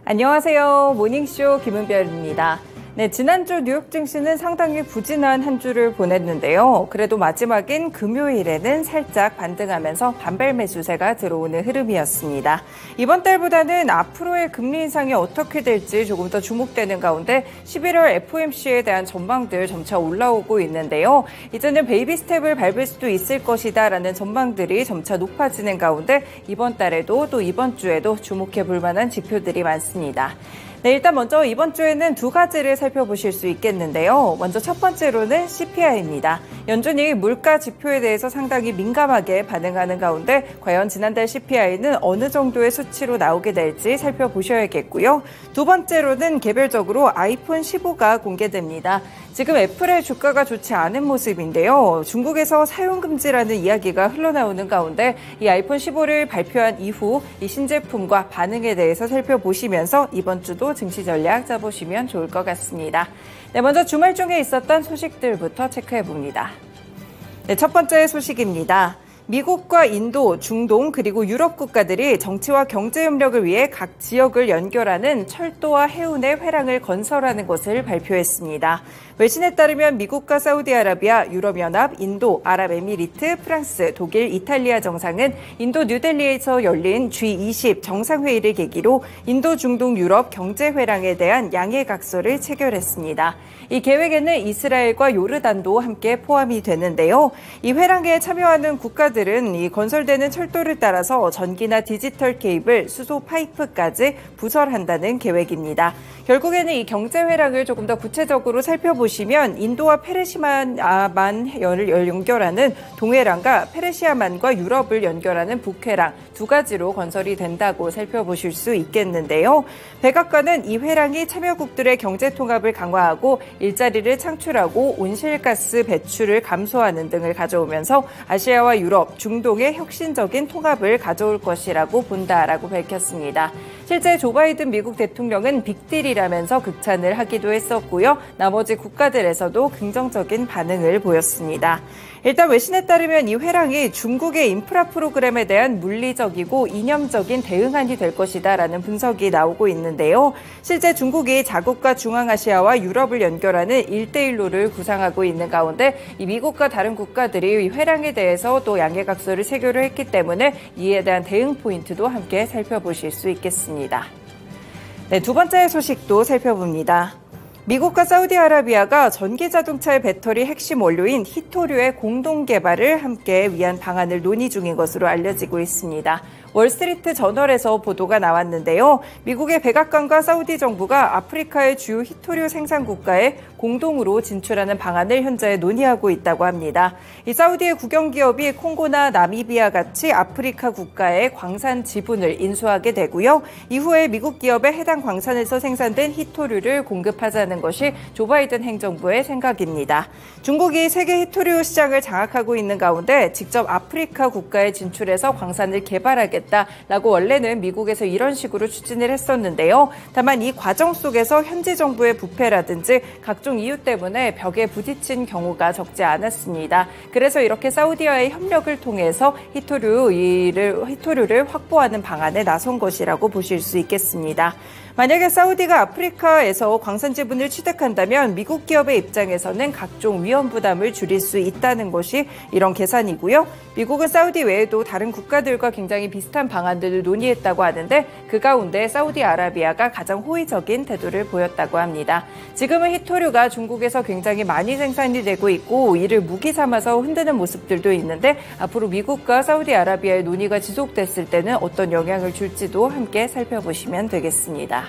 안녕하세요. 모닝쇼 김은별입니다. 네, 지난주 뉴욕 증시는 상당히 부진한 한 주를 보냈는데요. 그래도 마지막인 금요일에는 살짝 반등하면서 반발 매수세가 들어오는 흐름이었습니다. 이번 달보다는 앞으로의 금리 인상이 어떻게 될지 조금 더 주목되는 가운데 11월 FOMC에 대한 전망들 점차 올라오고 있는데요. 이제는 베이비 스텝을 밟을 수도 있을 것이다라는 전망들이 점차 높아지는 가운데 이번 달에도 또 이번 주에도 주목해 볼 만한 지표들이 많습니다. 네, 일단 먼저 이번 주에는 두 가지를 살펴보실 수 있겠는데요. 먼저 첫 번째로는 CPI입니다. 연준이 물가 지표에 대해서 상당히 민감하게 반응하는 가운데 과연 지난달 CPI는 어느 정도의 수치로 나오게 될지 살펴보셔야겠고요. 두 번째로는 개별적으로 아이폰 15가 공개됩니다. 지금 애플의 주가가 좋지 않은 모습인데요. 중국에서 사용금지라는 이야기가 흘러나오는 가운데 이 아이폰 15를 발표한 이후 이 신제품과 반응에 대해서 살펴보시면서 이번 주도 증시 전략 짜보시면 좋을 것 같습니다. 네, 먼저 주말 중에 있었던 소식들부터 체크해봅니다. 네, 첫 번째 소식입니다. 미국과 인도, 중동 그리고 유럽 국가들이 정치와 경제 협력을 위해 각 지역을 연결하는 철도와 해운의 회랑을 건설하는 것을 발표했습니다. 외신에 따르면 미국과 사우디아라비아, 유럽연합, 인도, 아랍에미리트, 프랑스, 독일, 이탈리아 정상은 인도 뉴델리에서 열린 G20 정상회의를 계기로 인도, 중동, 유럽 경제회랑에 대한 양해각서를 체결했습니다. 이 계획에는 이스라엘과 요르단도 함께 포함이 되는데요. 이 회랑에 참여하는 국가들은 이 건설되는 철도를 따라서 전기나 디지털 케이블, 수소 파이프까지 부설한다는 계획입니다. 결국에는 이 경제회랑을 조금 더 구체적으로 살펴보시면 인도와 페르시아만을 연결하는 동해랑과 페르시아만과 유럽을 연결하는 북회랑 두 가지로 건설이 된다고 살펴보실 수 있겠는데요. 백악관은 이 회랑이 참여국들의 경제 통합을 강화하고 일자리를 창출하고 온실가스 배출을 감소하는 등을 가져오면서 아시아와 유럽, 중동의 혁신적인 통합을 가져올 것이라고 본다라고 밝혔습니다. 실제 조 바이든 미국 대통령은 빅딜이라면서 극찬을 하기도 했었고요. 나머지 국가들에서도 긍정적인 반응을 보였습니다. 일단 외신에 따르면 이 회랑이 중국의 인프라 프로그램에 대한 물리적이고 이념적인 대응안이 될 것이다라는 분석이 나오고 있는데요. 실제 중국이 자국과 중앙아시아와 유럽을 연결하는 1대1로를 구상하고 있는 가운데 이 미국과 다른 국가들이 이 회랑에 대해서 또 양해각서를 체결을 했기 때문에 이에 대한 대응 포인트도 함께 살펴보실 수 있겠습니다. 네, 두 번째 소식도 살펴봅니다. 미국과 사우디아라비아가 전기자동차의 배터리 핵심 원료인 히토류의 공동 개발을 함께 위한 방안을 논의 중인 것으로 알려지고 있습니다. 월스트리트 저널에서 보도가 나왔는데요. 미국의 백악관과 사우디 정부가 아프리카의 주요 히토류 생산 국가에 공동으로 진출하는 방안을 현재 논의하고 있다고 합니다. 이 사우디의 국영기업이 콩고나 나미비아 같이 아프리카 국가의 광산 지분을 인수하게 되고요. 이후에 미국 기업에 해당 광산에서 생산된 히토류를 공급하자는 것이 조 바이든 행정부의 생각입니다. 중국이 세계 히토류 시장을 장악하고 있는 가운데 직접 아프리카 국가에 진출해서 광산을 개발하겠다라고 원래는 미국에서 이런 식으로 추진을 했었는데요. 다만 이 과정 속에서 현지 정부의 부패라든지 각종 이유 때문에 벽에 부딪힌 경우가 적지 않았습니다. 그래서 이렇게 사우디와의 협력을 통해서 히토류를 확보하는 방안에 나선 것이라고 보실 수 있겠습니다. 만약에 사우디가 아프리카에서 광산 지분을 취득한다면 미국 기업의 입장에서는 각종 위험 부담을 줄일 수 있다는 것이 이런 계산이고요. 미국은 사우디 외에도 다른 국가들과 굉장히 비슷한 방안들을 논의했다고 하는데 그 가운데 사우디아라비아가 가장 호의적인 태도를 보였다고 합니다. 지금은 히토류가 중국에서 굉장히 많이 생산이 되고 있고 이를 무기 삼아서 흔드는 모습들도 있는데 앞으로 미국과 사우디아라비아의 논의가 지속됐을 때는 어떤 영향을 줄지도 함께 살펴보시면 되겠습니다.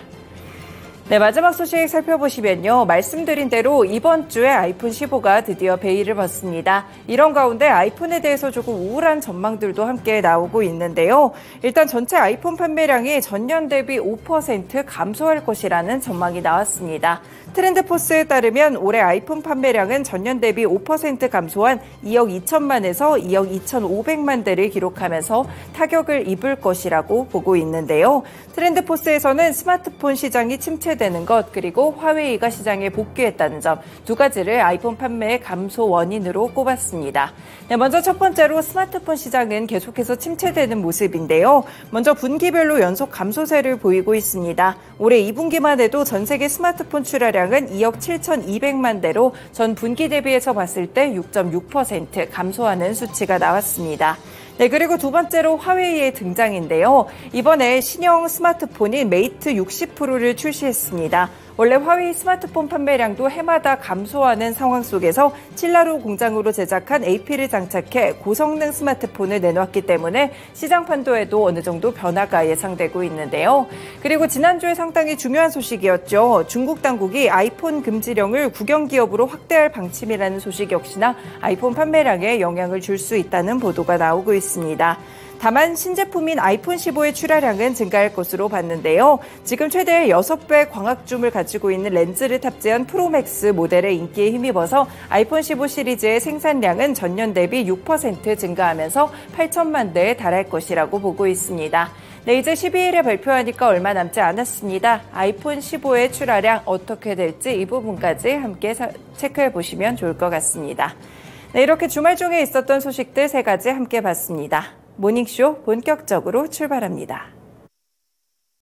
네, 마지막 소식 살펴보시면요. 말씀드린 대로 이번 주에 아이폰 15가 드디어 베일을 벗습니다. 이런 가운데 아이폰에 대해서 조금 우울한 전망들도 함께 나오고 있는데요. 일단 전체 아이폰 판매량이 전년 대비 5% 감소할 것이라는 전망이 나왔습니다. 트렌드포스에 따르면 올해 아이폰 판매량은 전년 대비 5% 감소한 2억 2천만에서 2억 2,500만 대를 기록하면서 타격을 입을 것이라고 보고 있는데요. 트렌드포스에서는 스마트폰 시장이 침체되는 것 그리고 화웨이가 시장에 복귀했다는 점 두 가지를 아이폰 판매 감소 원인으로 꼽았습니다. 네, 먼저 첫 번째로 스마트폰 시장은 계속해서 침체되는 모습인데요. 먼저 분기별로 연속 감소세를 보이고 있습니다. 올해 2분기만 해도 전 세계 스마트폰 출하량은 2억 7,200만 대로 전 분기 대비해서 봤을 때 6.6% 감소하는 수치가 나왔습니다. 네, 그리고 두 번째로 화웨이의 등장인데요. 이번에 신형 스마트폰인 메이트 60 프로를 출시했습니다. 원래 화웨이 스마트폰 판매량도 해마다 감소하는 상황 속에서 칠라루 공장으로 제작한 AP를 장착해 고성능 스마트폰을 내놓았기 때문에 시장 판도에도 어느 정도 변화가 예상되고 있는데요. 그리고 지난주에 상당히 중요한 소식이었죠. 중국 당국이 아이폰 금지령을 국영기업으로 확대할 방침이라는 소식 역시나 아이폰 판매량에 영향을 줄 수 있다는 보도가 나오고 있습니다. 다만 신제품인 아이폰 15의 출하량은 증가할 것으로 봤는데요. 지금 최대 6배 광학줌을 가지고 있는 렌즈를 탑재한 프로맥스 모델의 인기에 힘입어서 아이폰 15 시리즈의 생산량은 전년 대비 6% 증가하면서 8천만 대에 달할 것이라고 보고 있습니다. 네, 이제 12일에 발표하니까 얼마 남지 않았습니다. 아이폰 15의 출하량 어떻게 될지 이 부분까지 함께 체크해 보시면 좋을 것 같습니다. 네, 이렇게 주말 중에 있었던 소식들 3가지 함께 봤습니다. 모닝쇼 본격적으로 출발합니다.